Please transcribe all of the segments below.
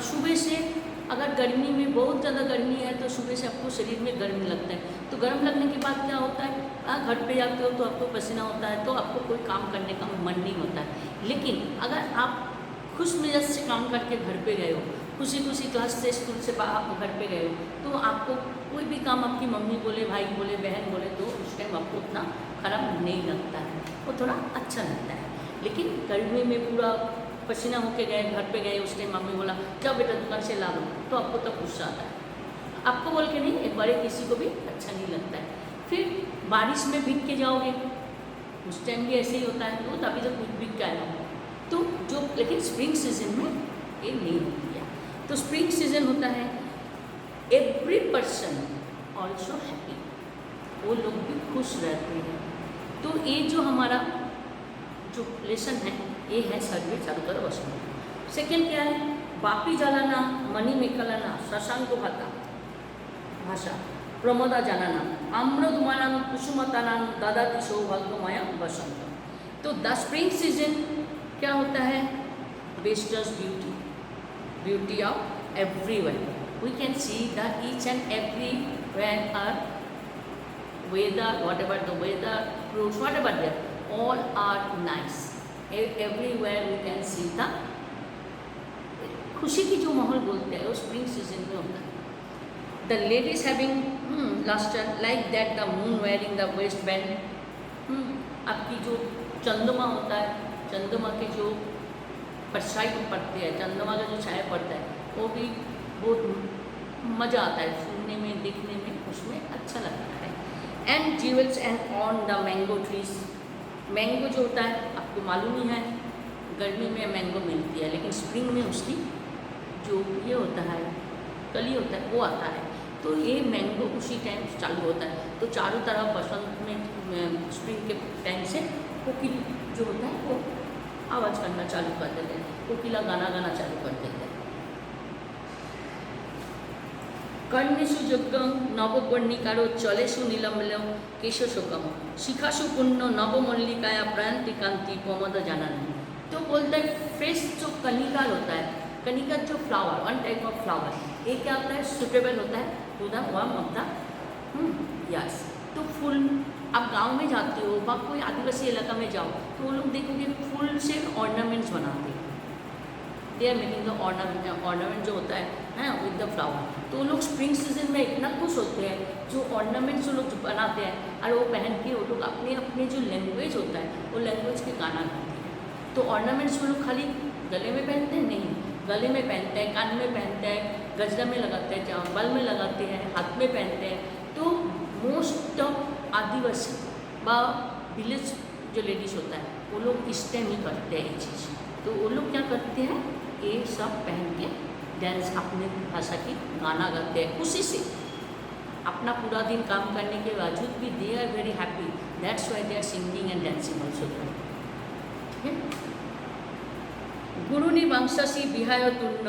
सुबह से अगर गर्मी में बहुत ज़्यादा गर्मी है तो सुबह से आपको शरीर में गर्मी लगता है, तो गर्म लगने के बाद क्या होता है, घर पे जाते हो तो आपको पसीना होता है, तो आपको कोई काम करने का मन नहीं होता है। लेकिन अगर आप खुश मिजाज से काम करके घर पे गए हो, खुशी खुशी क्लास से स्कूल से बाहर घर पे गए हो, तो आपको कोई भी काम आपकी मम्मी बोले, भाई बोले, बहन बोले, तो उस टाइम आपको उतना खराब नहीं लगता है, वो थोड़ा अच्छा लगता है। लेकिन गर्मी में पूरा पसीना होके गए, घर पे गए, उस टाइम मम्मी बोला जाओ बेटा दुकान से ला लो, तो आपको तब गुस्सा आता है। आपको बोल के नहीं, एक बड़े किसी को भी अच्छा नहीं लगता है। फिर बारिश में भीग के जाओगे, उस टाइम भी ऐसे ही होता है, तो तभी तो कुछ भीग के आया तो जो, लेकिन स्प्रिंग सीजन में ये नहीं होती है। तो स्प्रिंग सीजन होता है एवरी पर्सन ऑल्सो हैप्पी, वो लोग भी खुश रहते हैं। तो ये जो हमारा जो लेसन है ये है सर्वे चारुतर वसंत। सेकेंड क्या है, बापी जालाना मणि मेखलाना शशांक भाषा प्रमोदा जानाना आम्रदुमानाम कुसुमतानाम दादाति सौभाग्यमय बसंत। तो द स्प्रिंग सीजन क्या होता है, बेस्टर्स beauty, beauty of everywhere, we can see the each and everywhere are weather, whatever the weather, fruits, whatever there, all are nice. Everywhere we can see the खुशी की जो माहौल बोलते हैं वो स्प्रिंग सीजन में होता है। The ladies having Lester like that the moon wearing the waste band, आपकी जो चंद्रमा होता है, चंद्रमा के जो परछाई पड़ते हैं, चंद्रमा का जो छाया पड़ता है, वो भी बहुत मज़ा आता है सुनने में, देखने में, उसमें अच्छा लगता है। And Jules and on the mango trees, mango जो होता है आपको मालूम ही है, गर्मी में मैंगो मिलती है, लेकिन स्प्रिंग में उसकी जो ये होता है कली होता है वो आता है, तो ये मैंगो उसी टाइम चालू होता है। तो चारों तरफ बसंत में स्प्रिंग के टाइम से कोकिल जो होता है वो आवाज़ करना चालू कर देते हैं, कोकिला गाना गाना चालू कर देते हैं। कर्णेशु यज्ञम नववर्णिकारो चलेशु नीलमलम केशशोकम शिखाशु पुण्य नवमल्लिकाया प्रयंति कांति प्रमोद जानन। तो बोलता है फ्रेश जो कनिकार होता है, कनिकार जो flower, one type of flower, ये क्या होता है, सुटेबल होता है to the warm of the yes. तो फूल, आप गांव में जाते हो, आप कोई आदिवासी इलाका में जाओ तो वो लोग देखोगे फूल से ऑर्नामेंट्स बनाते हैं, they are making the ornament जो होता है विद द फ्लावर। तो वो लोग स्प्रिंग सीजन में इतना खुश होते हैं, जो ऑर्नामेंट्स जो लोग बनाते हैं और वो पहन के वो लोग अपने अपने जो लैंग्वेज होता है वो लैंग्वेज के गाना गाते हैं। तो ऑर्नामेंट्स वो लोग खाली गले में पहनते हैं नहीं, गले में पहनते हैं, कान में पहनते हैं, गजरा में लगाते हैं, बाल में लगाते हैं, हाथ में पहनते हैं। तो मोस्ट ऑफ आदिवासी व विलेज जो लेडीज होता है वो लोग इस टाइम ही करते हैं ये चीज़। तो वो लोग क्या करते हैं, ये सब पहन के डांस, अपने भाषा की गाना गाते हैं खुशी से। अपना पूरा दिन काम करने के बावजूद भी they are very happy, that's why they are singing and dancing also. ठीक है। गुरुनि वंशासी विहाय तुर्ण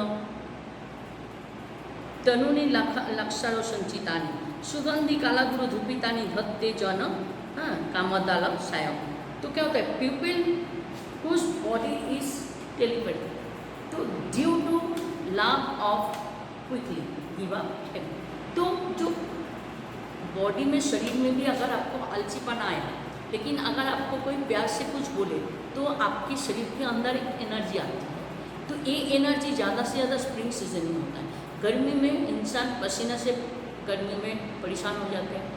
तनुनि लक्षारो संचितानि सुगंधि कालागुरु धूपितानि धत्ते जन कामदाल सायम। तो क्या होता है, people whose body is telepathic, तो due to love of quickly give up, तो जो बॉडी में, शरीर में भी अगर आपको आलसीपन आए, लेकिन अगर आपको कोई प्यार से कुछ बोले तो आपके शरीर के अंदर एक एनर्जी आती है। तो ये एनर्जी ज़्यादा से ज़्यादा स्प्रिंग सीजन में होता है। गर्मी में इंसान पसीना से गर्मी में परेशान हो जाते हैं,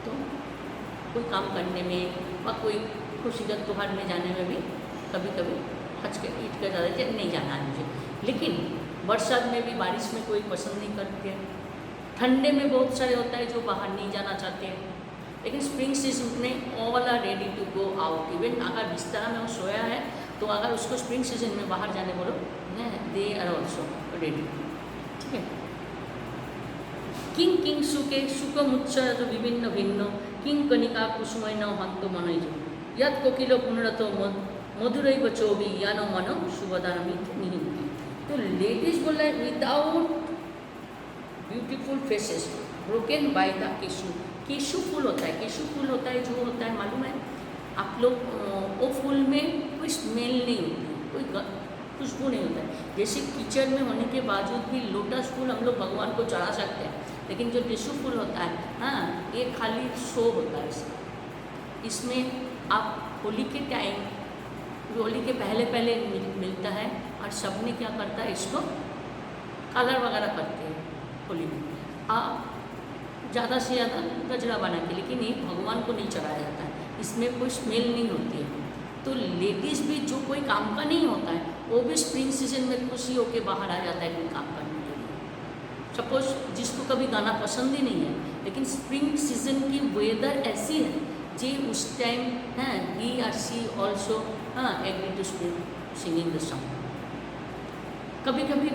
तो कोई काम करने में व कोई खुशी का त्योहार में जाने में भी कभी कभी हच के ईट कर जाते हैं, नहीं जाना है मुझे। लेकिन बरसात में भी, बारिश में कोई पसंद नहीं करते हैं, ठंडे में बहुत सारे होता है जो बाहर नहीं जाना चाहते हैं। लेकिन स्प्रिंग सीजन में all are ready to go out. Even अगर बिस्तर में वो सोया है तो अगर उसको स्प्रिंग सीजन में बाहर जाने बोलो, दे आर ऑल्सो रेडी। ठीक है। किंग किंग सुके सुख मुत्सर विभिन्न भिन्न किंग कनिका कुसुमय न हंत मनोज यद कोकिल पुनरत मधुरैव चौबी यान मन शुभदामित निहित। तो लेडीज बोल रहे without beautiful faces broken by the केशु। केशु फूल होता है, केशु फूल होता है, जो होता है मालूम है आप लोग, वो फूल में कोई स्मेल नहीं होती, कोई खुशबू नहीं होता है। जैसे कीचड़ में होने के बावजूद भी लोटस फूल हम लोग भगवान को चढ़ा सकते हैं, लेकिन जो टिश्यू फूल होता है, हाँ, ये खाली शो होता है इसका। इसमें आप होली के टाइम, होली के पहले पहले मिलता है, और सबने क्या करता है, इसको कलर वगैरह करते हैं होली में, आप ज़्यादा से ज़्यादा गजरा बना के, लेकिन ये भगवान को नहीं चढ़ाया जाता है, इसमें कोई स्मेल नहीं होती है। तो लेडीज़ भी जो कोई काम का नहीं होता है, वो भी स्प्रिंग सीजन में खुशी होकर बाहर आ जाता है कोई काम करने के लिए। सपोज जिसको कभी गाना पसंद ही नहीं है, लेकिन स्प्रिंग सीजन की वेदर ऐसी है जी उस टाइम, हाँ, ही और शी ऑल्सो, हाँ, agree to singing the song. कभी कभी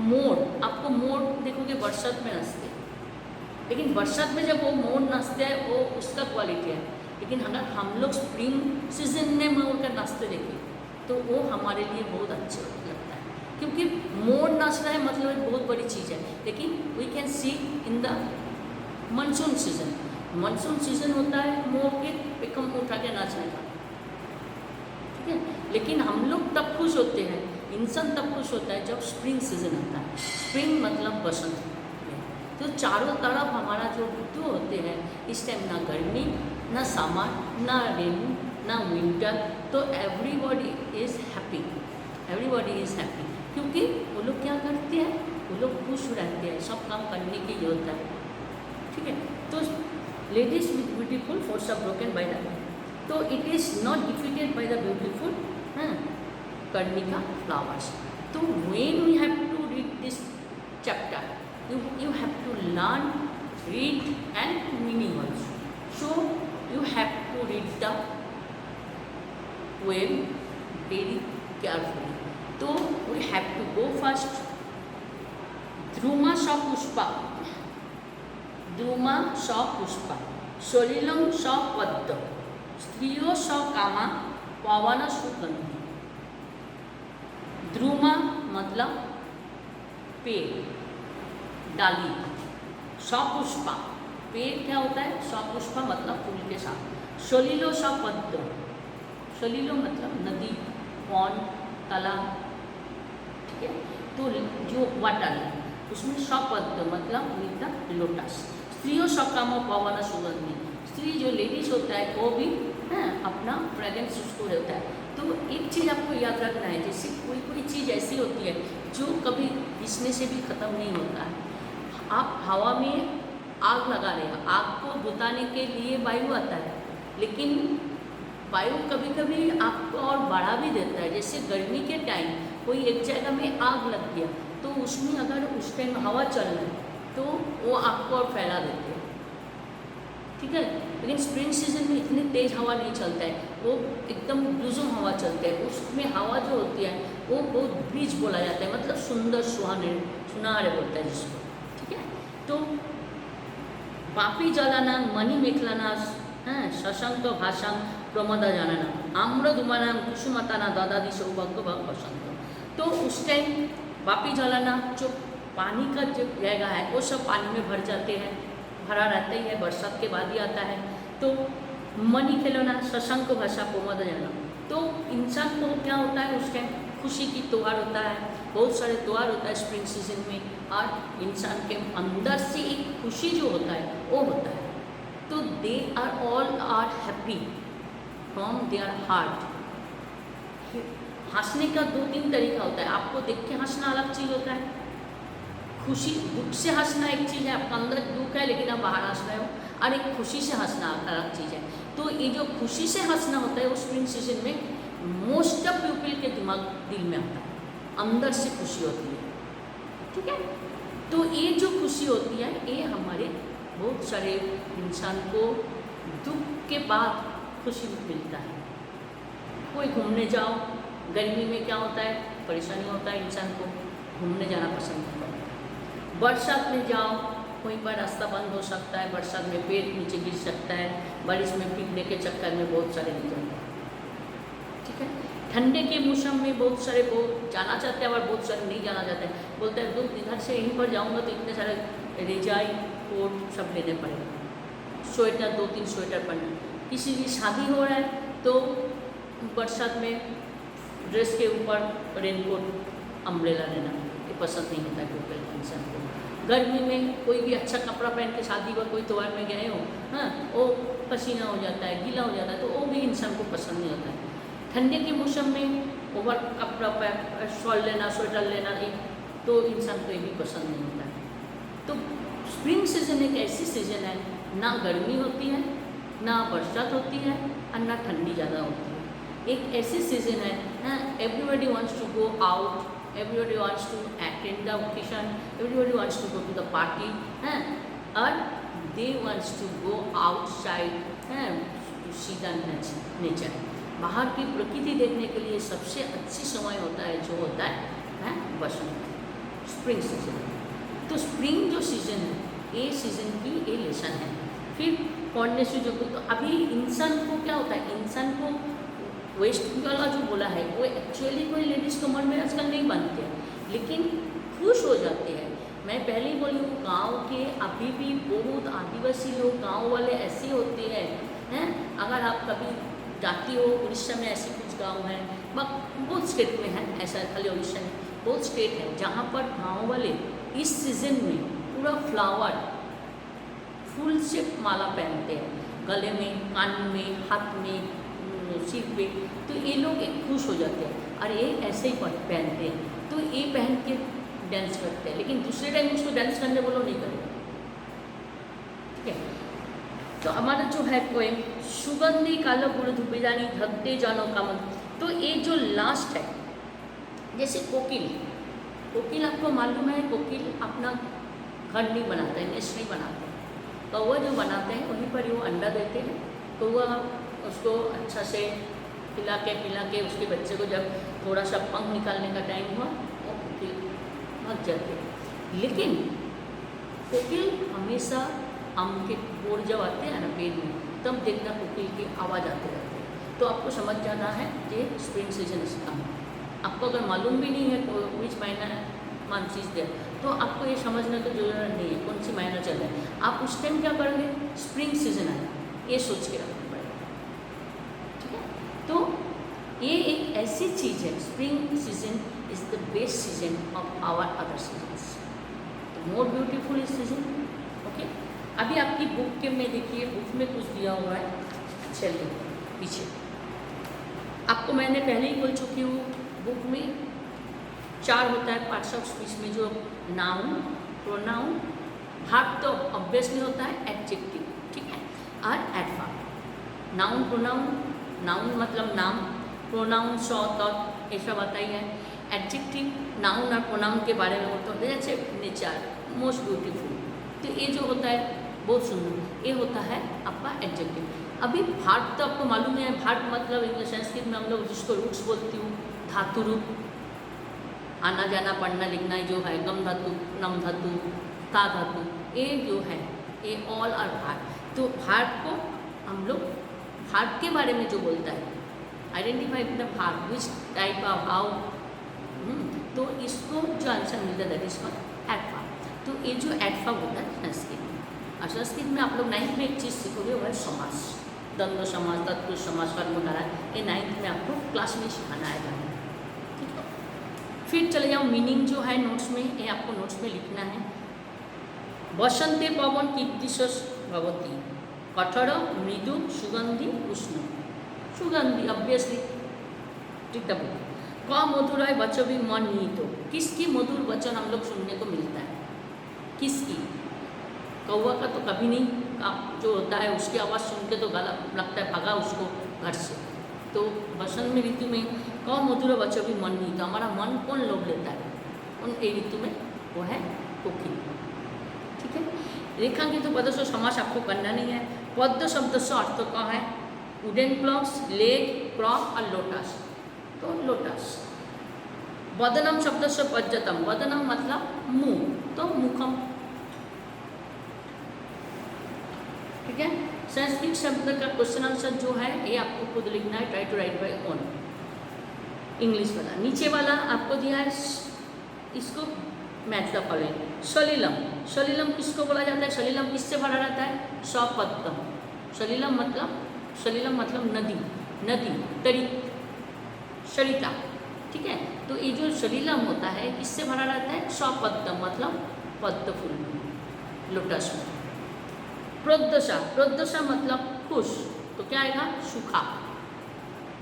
मोर, आपको मोर देखोगे बरसात में नाचते हैं, लेकिन बरसात में जब वो मोर नाचते हैं वो उसका क्वालिटी है, लेकिन अगर हम लोग स्प्रिंग सीजन में मोर का नाचते देखें तो वो हमारे लिए बहुत अच्छा लगता है, क्योंकि मोर नाच रहा है मतलब एक बहुत बड़ी चीज़ है। लेकिन we can see in the monsoon season, monsoon season होता है मोर के पिकम उठा के नाचने का, ठीक है। लेकिन हम लोग तब खुश होते हैं, इंसान तब खुश होता है जब स्प्रिंग सीजन आता है। स्प्रिंग मतलब बसंत। तो चारों तरफ हमारा जो ऋतु होते हैं, इस टाइम ना गर्मी, ना समर, ना रेनी, ना विंटर, तो everybody is happy, everybody is happy, क्योंकि वो लोग क्या करते हैं, वो लोग खुश रहते हैं, सब काम करने की योग्यता है, ठीक है। तो ladies with beautiful force are broken by the, तो it is not defeated by the beautiful, हाँ, कर्णिका फ्लावर्स। तो when we have to read this chapter, you have to learn, read and meaning also. So you have to read the poem very carefully. So we have to go first. Druma sa pushpa, Druma sa pushpa, Solilam sa padda, Striyo sa kama, Pavana sugandhi। ध्रुमा मतलब पेड़, डाली। सपुष्पा, पेड़ क्या होता है, सपुष्पा मतलब फूल के साथ। सलिलो सपद्म, सलिलो मतलब नदी, पॉन्ड, तालाब, ठीक है। तो जो वाटर है उसमें सपद्म मतलब विद द लोटस। स्त्रियों सकामो पवन सुगंधी, स्त्री जो लेडीज होता है वो भी, हाँ, अपना फ्रेगरेंस उसको रहता है। तो एक चीज़ आपको याद रखना है, जैसे कोई कोई चीज़ ऐसी होती है जो कभी घिसने से भी ख़त्म नहीं होता है। आप हवा में आग लगा रहे हैं, आग को बुझाने के लिए वायु आता है, लेकिन वायु कभी कभी आपको और बढ़ा भी देता है। जैसे गर्मी के टाइम कोई एक जगह में आग लग गया, तो उसमें अगर उस टाइम हवा चल रही है तो वो आग को और फैला देते हैं, ठीक है। लेकिन स्प्रिंग सीजन में इतनी तेज़ हवा नहीं चलता है, वो एकदम लुजुम हवा चलता है। उसमें हवा जो होती है वो बहुत ब्रीज बोला जाता है, मतलब सुंदर सुनारे बोलता है जिसको, ठीक है। तो बापी जलाना, मणि मेखलाना, हाँ, शशांक भाषां प्रमदा जानाना, आम्र दुमाना, कुसुमताना, दादादी सौभाग्य भाग बसंत। तो उस टाइम बापी जलाना, जो पानी का जो जगह है वो सब पानी में भर जाते हैं, भरा रहता ही है, बरसात के बाद ही आता है। तो मणि खिलौना, शशांक भाषा प्रमदा जाना, तो इंसान को क्या होता है उस टाइम खुशी की त्योहार होता है, बहुत सारे त्योहार होता है स्प्रिंग सीजन में, और इंसान के अंदर से एक खुशी जो होता है वो होता है। तो they are all are happy from their heart. हंसने का 2-3 तरीका होता है, आपको देख के हंसना अलग चीज़ होता है, खुशी दुख से हंसना एक चीज़ है, आपका अंदर दुख है लेकिन आप बाहर हंस रहे हो, और एक खुशी से हंसना अलग चीज़ है। तो ये जो खुशी से हंसना होता है वो स्प्रिंग सीजन में मोस्ट ऑफ पीपल के दिल में आता है, अंदर से खुशी होती है, ठीक है। तो ये जो खुशी होती है ये हमारे बहुत सारे इंसान को दुख के बाद खुशी मिलता है। कोई घूमने जाओ, गर्मी में क्या होता है, परेशानी होता है, इंसान को घूमने जाना पसंद करता है। बरसात में जाओ, कोई पर रास्ता बंद हो सकता है, बरसात में पेड़ नीचे गिर सकता है, बारिश में भीगने के चक्कर में बहुत सारे गिर जाते हैं, ठीक है। ठंडे के मौसम में बहुत सारे बहुत जाना चाहते हैं और बहुत सारे नहीं जाना चाहते हैं, बोलते हैं दूर इधर से यहीं पर जाऊंगा तो इतने सारे रजाई कोट सब लेने पड़ेगा, स्वेटर 2-3 स्वेटर पहनना। किसी की शादी हो रहा है तो बरसात में ड्रेस के ऊपर रेनकोट अम्ब्रेला लेना, ये पसंद नहीं होता टोटल इंसान को। गर्मी में कोई भी अच्छा कपड़ा पहन के शादी व कोई त्योहार में गए हो, हाँ, वो पसीना हो जाता है, गीला हो जाता है, तो वो भी इंसान को पसंद नहीं होता है। ठंडे के मौसम में ओवर कपड़ा शॉल लेना, स्वेटर लेना, तो इंसान को ये भी पसंद नहीं होता है। तो स्प्रिंग सीजन एक ऐसी सीजन है, ना गर्मी होती है, ना बरसात होती है, और ना ठंडी ज़्यादा होती है। एक ऐसी सीजन है ना, everybody wants to go out, everybody wants to attend the occasion, everybody wants to go to the party, or they wants to go outside to see the nature. बाहर की प्रकृति देखने के लिए सबसे अच्छी समय होता है जो होता है बसंत, स्प्रिंग सीजन। तो स्प्रिंग जो सीजन है, ये सीजन की ये लेसन है। फिर पढ़ने से जो, तो अभी इंसान को क्या होता है, इंसान को वेस्ट वाला जो बोला है वो एक्चुअली कोई लेडीज़ कमर में आजकल नहीं बांधते हैं, लेकिन खुश हो जाते हैं। मैं पहले ही बोली हूँ, गाँव के अभी भी बहुत आदिवासी लोग, गांव वाले ऐसे होते हैं। अगर आप कभी जाती हो, उड़ीसा में ऐसे कुछ गांव हैं, बहुत स्टेट में है, ऐसा खाली उड़ीसा में बहुत स्टेट है जहाँ पर गाँव वाले इस सीज़न में पूरा फ्लावर फूल से माला पहनते हैं, गले में, कान में, हाथ में, सिर पे। तो ये लोग एक खुश हो जाते हैं और ये ऐसे ही पहनते हैं, तो ये पहन के डांस करते हैं। लेकिन दूसरे टाइम उसको डांस करने बोलो नहीं करें, ठीक है। तो हमारा जो है पोएम सुगंधी कालो गुड़ धुबेजानी धकते जानो कामन, तो ये जो लास्ट है, जैसे कोकिल, कोकिल आपको मालूम है, कोकिल अपना घर नहीं बनाते हैं, नेस्ट नहीं बनाते हैं। कौवा जो बनाते हैं वहीं पर वो अंडा देते हैं, कौवा उसको अच्छा से पिला के उसके बच्चे को जब थोड़ा सा पंख निकालने का टाइम हुआ वो कोकिल भाग जाते हैं। लेकिन कोकिल हमेशा आम के बोर जब आते हैं ना पेड़ में, तब देखना कोकिल की आवाज़ आते रहती है। तो आपको समझ जाना है कि स्प्रिंग सीजन इसका है। आपको अगर मालूम भी नहीं है विच महीना मंथ इज देयर, तो आपको ये समझने की जरूरत नहीं है कौन सी महीना चल रहा है। आप उस टाइम क्या करेंगे, स्प्रिंग सीजन आया, ये सोच के रखना पड़ेगा, ठीक है। तो ये एक ऐसी चीज़ है, spring season is the best season of our other seasons, more beautiful is season, okay. अभी आपकी बुक के में देखिए, बुक में कुछ दिया हुआ है, चलिए पीछे। आपको मैंने पहले ही बोल चुकी हूँ, बुक में 4 होता है पार्ट्स ऑफ स्पीच में, जो नाउन, प्रोनाउन, वर्ब तो ऑब्वियसली होता है, एडजेक्टिव, ठीक है, और एडवर्ब। नाउन, प्रोनाउन, नाउन मतलब नाम, प्रोनाउन सौ तक, ऐसा बताई है। एडजेक्टिव नाउन और प्रोनाउन के बारे में होता है, जैसे नेचर, मोस्ट ब्यूटीफुल, तो ये जो होता है बहुत सुंदर, ये होता है आपका एडजेक्टिव। अभी भाट तो आपको मालूम है, भाट मतलब इंग्लिश संस्कृत में हम लोग जिसको रूट्स बोलती हूँ, धातु रूप, आना जाना पढ़ना लिखना जो है, गम धातु, नम धातु, ता धातु, ये जो है ये ऑल आर भाट। तो भाट को हम लोग भाट के बारे में जो बोलता है, आइडेंटिफाई द भाट, विच टाइप ऑफ हाउ, तो इसको जो आंसर मिलता है दैट इज कॉल्ड एडवर्ब। तो ये जो एडवर्ब होता है संस्कृत में, और संस्कृत में आप लोग 9th में एक चीज़ सीखोगे, वो है समास, द्वंद्व समास, तत्पुरुष समास, कर्मधारय, ये 9th में आपको क्लास में सिखाना है, ठीक है। फिर चले जाओ मीनिंग जो है नोट्स में, ये आपको नोट्स में लिखना है। बसंते पवन कीर्तिशोष भवती, कठोर मृदु सुगंधि उष्ण, सुगंधि ऑब्वियसली, ठीक है। क मधुर है बच्चों भी मन निहित हो, किसकी मधुर वचन हम लोग सुनने को मिलता है, किसकी? कौवा का तो कभी नहीं, जो होता है उसकी आवाज़ सुन के तो गला लगता है भागा उसको घर से। तो बसंत में ऋतु में क मधुर बच्चों भी मन नहीं, तो हमारा मन कौन लोग लेता है उन ए ऋतु में, वो है कोकिल, ठीक है। रेखांकित तो पद से समास आपको करना नहीं है। पद्म शब्द से अर्थ का है वुडन क्लॉक्स, लेग, क्रॉप और लोटस, तो लोटस। वदनम शब्द से पज्जतम, वदनम मतलब मुंह, तो मुखम, ठीक है। संस्कृत शब्द का क्वेश्चन आंसर जो है ये आपको खुद लिखना है, try to write by own. English वाला नीचे वाला आपको दिया है, इसको मैच द फॉलोइंग। सलीलम, सलीलम किसको बोला जाता है, सलीलम किससे भरा रहता है, सपत्तम। सलीलम मतलब नदी, नदी, तरी, सरिता, ठीक है। तो ये जो सलीलम होता है किससे भरा रहता है? सपद्म मतलब पद्म फूल में, लोटस में। प्रोद्दशा, प्रोद्दशा मतलब खुश, तो क्या आएगा? सूखा,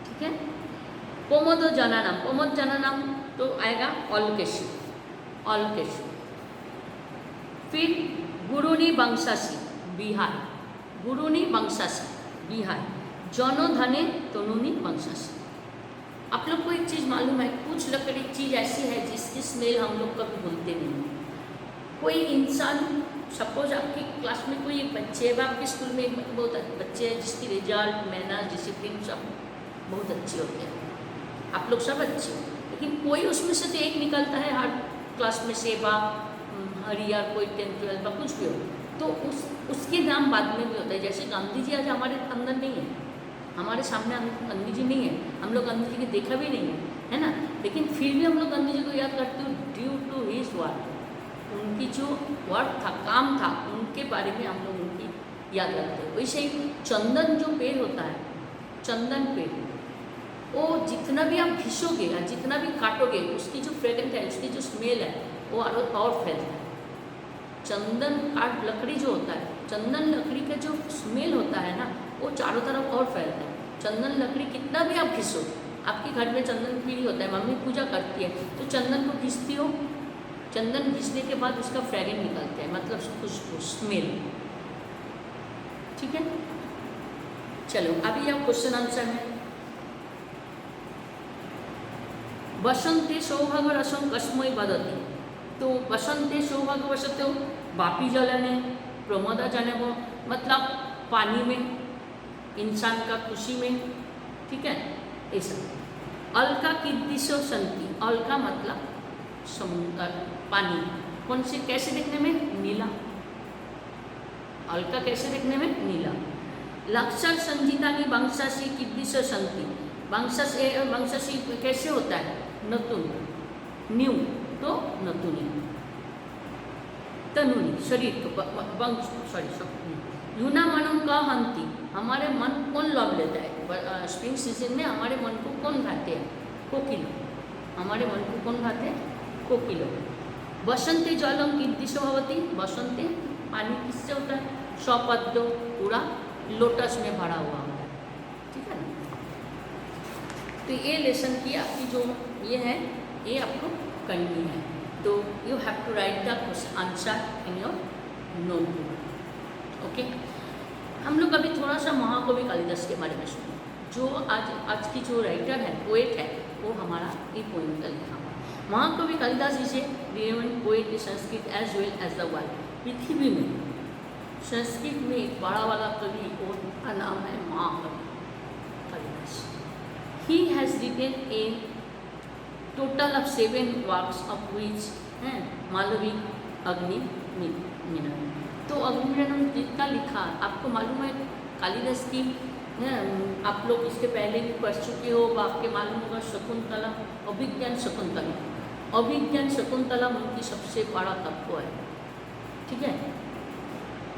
ठीक है। कोमोद जनानाम, कोमोद जनानाम तो आएगा ऑलकेशी, ऑलकेशी। फिर गुरुनी वंशासी, बिहार, गुरुनी वंशासी बिहार। जनधने तनुनी वंशासी। आप लोग को एक चीज़ मालूम है, कुछ लकड़ी चीज़ ऐसी है जिसकी स्मेल हम लोग कभी भूलते नहीं हैं। कोई इंसान, सपोज आपकी क्लास में कोई एक बच्चे है, आपके स्कूल में एक बहुत बच्चे हैं जिसकी रिजल्ट, मैनर्स, डिसिप्लिन सब बहुत अच्छे होते हैं, आप लोग सब अच्छे हो, लेकिन कोई उसमें से तो एक निकलता है हर क्लास में, सेवा, हरिया, कोई 10th 12th का कुछ भी हो, तो उसके नाम बाद में भी होता है। जैसे गांधी जी आज हमारे अंदर नहीं है, हमारे सामने गांधी जी नहीं है, हम लोग गांधी जी को देखा भी नहीं है ना, लेकिन फिर भी हम लोग गांधी जी को याद करते हो ड्यू टू हिज वर्क। उनकी जो वर्क था, काम था, उनके बारे में हम लोग उनकी याद रखते हैं। वैसे ही चंदन जो पेड़ होता है, चंदन पेड़, वो जितना भी आप घिसोगे या जितना भी काटोगे, उसकी जो फ्रेगरेंस है, उसकी जो स्मेल है, वो और फैलता है। चंदन काट लकड़ी जो होता है, चंदन लकड़ी का जो स्मेल होता है ना, वो चारों तरफ और फैलता है। चंदन लकड़ी कितना भी आप घिसो, आपके घर में चंदन पीढ़ी होता है, मम्मी पूजा करती है तो चंदन को घिसती हो, चंदन घिसने के बाद उसका फ्रेगरेंस निकलता है, मतलब खुशबू, स्मेल, ठीक है। चलो अभी आप क्वेश्चन आंसर में। बसंते सौभाग्य रसम कस्मय बदती, तो बसंते सौभाग्य वसते हो बापी जलने प्रमोदा जाने वो, मतलब पानी में, इंसान का खुशी में, ठीक है, ऐसा। अलका कीर्तिशो संति, अलका मतलब समुद्र, पानी, कौन से, कैसे देखने में? नीला, अलका कैसे देखने में? नीला। लक्षण संजीतानी वंशासी कीर्तिशो संति, वंशासी कैसे होता है? नतुन, न्यू, तो नतुनी, तनुनी, शरीर को, वंश, सॉरी, यूना मनम का हंती, हमारे मन कौन लौट लेता है? स्प्रिंग सीजन में हमारे मन को कौन भाते हैं? कोकिलो, हमारे मन को कौन भाते हैं? कोकिलो। बसंते जलम कीर्तिशो भवती, बसंते पानी किससे होता है? सपद्म, पूरा लोटस में भरा हुआ होता है, ठीक है ना। तो ये लेसन की आपकी जो ये है, ये आपको करनी है। तो you have to write the answer in your notebook, okay. हम लोग अभी थोड़ा सा महाकवि कालिदास के बारे में सुने, जो आज की जो राइटर है, पोएट है, वो हमारा ये पोएम का लिखा हुआ। महाकवि Kalidas is a renowned poet in Sanskrit as well as the world. पृथ्वी में संस्कृत में एक बड़ा वाला कवि, उनका नाम है महाकवि Kalidas. He has written a total of 7 works of which हैं मालवी, अग्नि मीनन। तो अग्निमीनन जितना लिखा, आपको मालूम है कालिदास की, आप लोग इसके पहले भी पढ़ चुके हो, आपके मालूम होगा शकुंतला, अभिज्ञान शकुंतला, अभिज्ञान शकुंतला उनकी सबसे बड़ा तत्व है, ठीक है।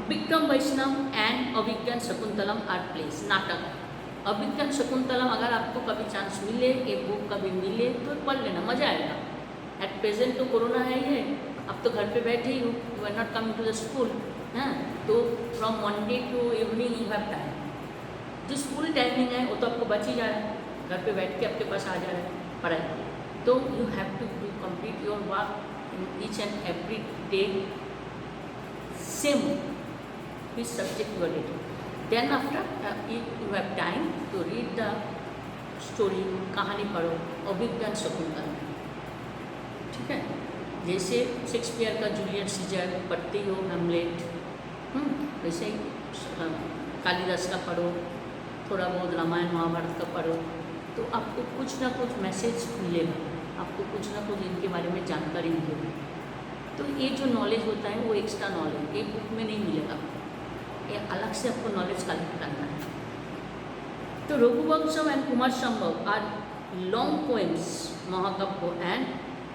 Vikram Vaishnav and Abhijnana Shakuntalam are plays, नाटक। अभिज्ञान शकुंतलम अगर आपको कभी चांस मिले, एक बुक कभी मिले तो पढ़ लेना, मज़ा आएगा। एट प्रेजेंट तो कोरोना है ही है, अब तो घर पे बैठे ही हो, you are not coming to the school, हाँ, तो from Monday to evening you have time. जो स्कूल टाइमिंग है वो तो आपको बच ही जा रहा है, घर पे बैठ के आपके पास आ जा रहा है पढ़ाई, तो you have to do complete your work in each and every day, same which subject you are reading. Then after you have time to read the story, कहानी पढ़ो, अभिज्ञान शकुंतला, ठीक है। जैसे शेक्सपियर का जूलियस सीजर पढ़ते हो, हेमलेट, वैसे ही कालिदास का पढ़ो, थोड़ा बहुत रामायण महाभारत का पढ़ो, तो आपको कुछ ना कुछ मैसेज मिलेगा, आपको कुछ ना कुछ इनके बारे में जानकारी मिलेगी। तो ये जो नॉलेज होता है वो एक्स्ट्रा नॉलेज, एक बुक में नहीं मिलेगा, ये अलग से आपको नॉलेज कलेक्ट करना है। तो Raghuvamsham and Kumara Sambhava are long poems, महाकाव्य एंड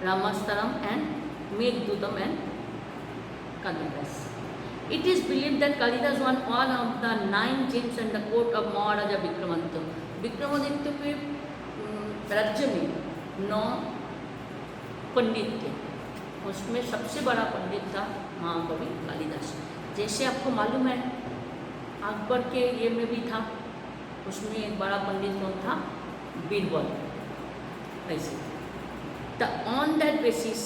रामास्तरम and Meghadutam and Kalidas. It is believed that Kalidas won all of the 9 gems in the court of Maharaja Vikramaditya. Vikramaditya के राज्य में 9 पंडित थे, उसमें सबसे बड़ा पंडित था महाकवि कालिदास। जैसे आपको मालूम है अकबर के ये में भी था, उसमें एक बड़ा पंडित कौन था, बीरबल। ऐसे on that basis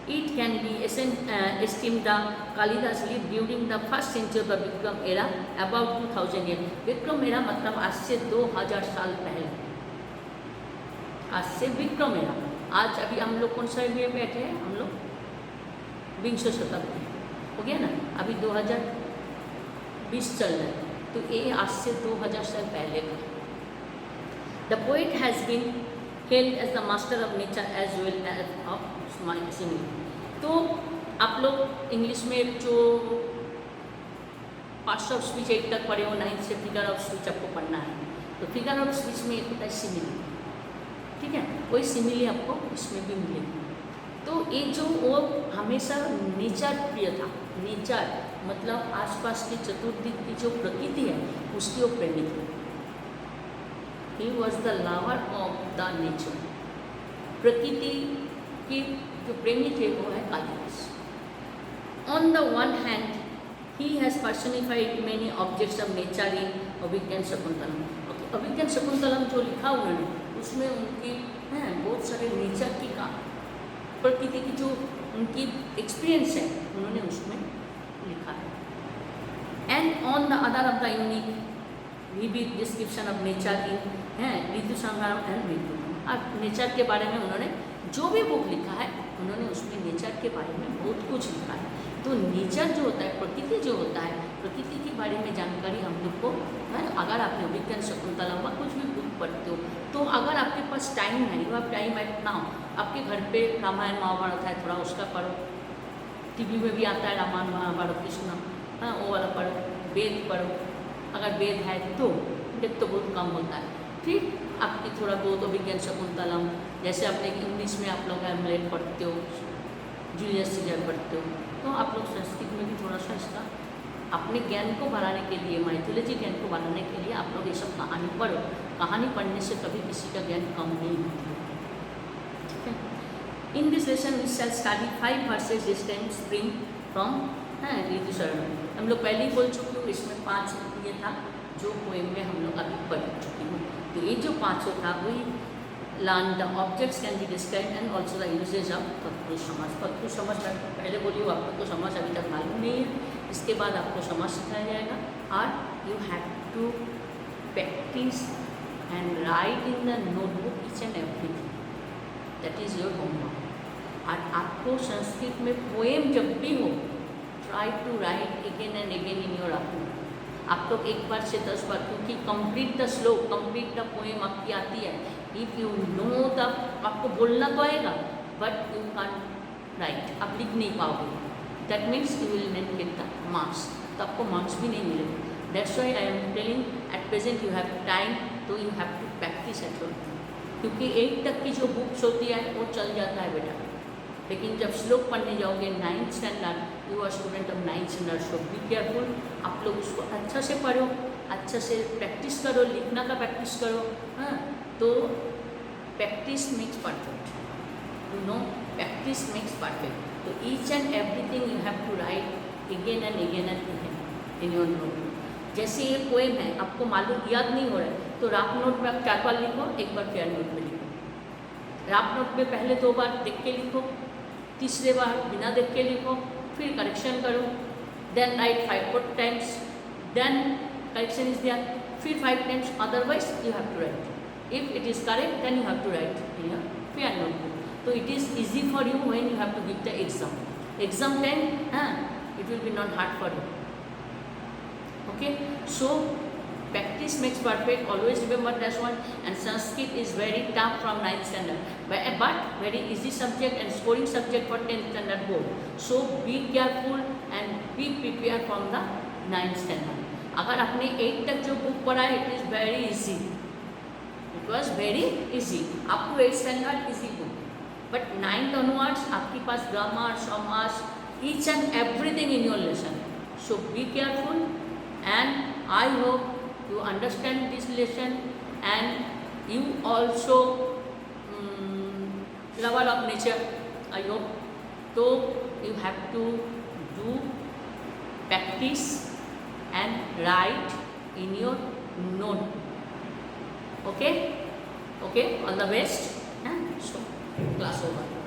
it can be esteemed the Kalidas lived during the first century of the Vikram era, about 2000 years. Vikram era मतलब आज से 2000 साल पहले, आज से विक्रम एरा। आज अभी हम लोग कौन सा में बैठे हैं, हम लोग 20 शताब्दी हो गया ना, अभी 2020 चल रहा है, तो ये आज से 2000 साल पहले का। The poet has been hailed as the master of nature as well as of simile. तो आप लोग इंग्लिश में जो पार्ट्स ऑफ स्पीच 8 तक पढ़े हो, 9 से फिगर ऑफ स्पीच आपको पढ़ना है। तो फिगर ऑफ स्पीच में एक होता है सिमिली, ठीक है, वही सिमिली आपको इसमें भी मिलेगी। तो ये जो वो हमेशा नेचर प्रिय था, नेचर मतलब आसपास के चतुर्दिक की जो प्रकृति है उसकी वो प्रेमी थी। He was the lover of the nature, प्रकृति की जो प्रेमी थे वो है Kalidas. On the one hand he has personified many objects of nature in Abhijnana Shakuntalam. Abhijnana Shakuntalam जो लिखा उन्होंने उसमें उनकी बहुत सारे नेचर की का प्रकृति की जो उनकी एक्सपीरियंस है उन्होंने उसमें लिखा है। And on the other of the unique vivid description of nature in Ritu Sangram and ऋतु। अब नेचर के बारे में उन्होंने जो भी बुक लिखा है उन्होंने उसमें नेचर के बारे में बहुत कुछ लिखा है। तो नेचर जो होता है, प्रकृति जो होता है, प्रकृति के बारे में जानकारी हम लोग को है। अगर आपने अभिज्ञान शकुंतलम व कुछ भी बुक पढ़ते हो तो अगर आपके पास टाइम है, you have time at now, आपके घर पे रामायण महाभारत है, थोड़ा उसका पढ़ो, टीवी में भी आता है रामायण महाभारत कृष्ण, हाँ वो वाला पढ़ो, वेद पढ़ो, अगर वेद है तो वेद तो बहुत कम होता है। फिर आपकी थोड़ा बहुत अभिज्ञान शकुंतलम, जैसे अपने इंग्लिश में आप लोग हैमलेट पढ़ते हो, जूलियस सीजर पढ़ते हो, तो आप लोग संस्कृत में भी थोड़ा सा इसका अपने ज्ञान को बढ़ाने के लिए, माइथोलॉजी ज्ञान को बढ़ाने के लिए आप लोग ये सब कहानी पढ़ो। कहानी पढ़ने से कभी किसी का ज्ञान कम नहीं होता, ठीक है। In this lesson we shall study 5 verses this time spring from Ritu Sharan. हम लोग पहले ही बोल चुके हो, इसमें 5 ये था जो पोएम में हम लोग अभी पढ़ चुके हैं। तो ये जो 5 था वही learn the objects can be describe and also the usages of तत्पुरुष समास। तत्पुरुष समास पहले बोलिए, आप लोग को समास अभी तक मालूम नहीं है, इसके बाद आपको समास सिखाया जाएगा। और you have to practice and write in the notebook each and everything, that is your homework. और आपको संस्कृत में पोएम जब भी हो, try to write again and again in your up. आप लोग 1 बार से 10 बार, क्योंकि complete the shloka, complete the poem आपकी आती है। इफ़ यू नो द, आपको बोलना तो आएगा बट यू कैन राइट, आप लिख नहीं पाओगे, that means you will not get the marks, तो आपको मार्क्स भी नहीं मिलेगा। That's why I am telling at present you have time, तो you have to practice at home, क्योंकि 8 तक की जो बुक्स होती है वो चल जाता है बेटा, लेकिन जब श्लोक पढ़ने जाओगे 9th standard, you are student of 9th standard, so be careful. आप लोग उसको अच्छा से पढ़ो, अच्छा से प्रैक्टिस करो, लिखना का प्रैक्टिस करो, हाँ। तो practice makes perfect, you know, practice makes perfect. तो each and everything you have to write again and again and again in your notebook. जैसे ये पोएम है, आपको मालूम याद नहीं हो रहा है, तो राफ नोट में आप 4 बार लिखो, 1 बार फेयर नोट में लिखो। राफ नोट में पहले 2 बार देख के लिखो, तीसरे बार बिना देख के लिखो, फिर करेक्शन करो, then write 5 times, then correction is there, फिर 5 times, otherwise you have to write. If it is correct then you have to write in your fair notebook. तो it is easy for you when you have to give the exam time, it will be not hard for you, okay. So practice makes perfect, always remember that one. And Sanskrit is very tough from 9th standard, but very easy subject and scoring subject for 10th standard board. So be careful and be prepared from the 9th standard. अगर आपने 8 तक जो book पढ़ा है, it is very easy, it was very easy, up to 8th standard easy book, but 9th onwards आपके पास grammar, समास, each and everything in your lesson. So be careful, and I hope you understand this lesson, and you also lover of nature, I hope. So you have to do practice and write in your note. Okay, all the best. So class over.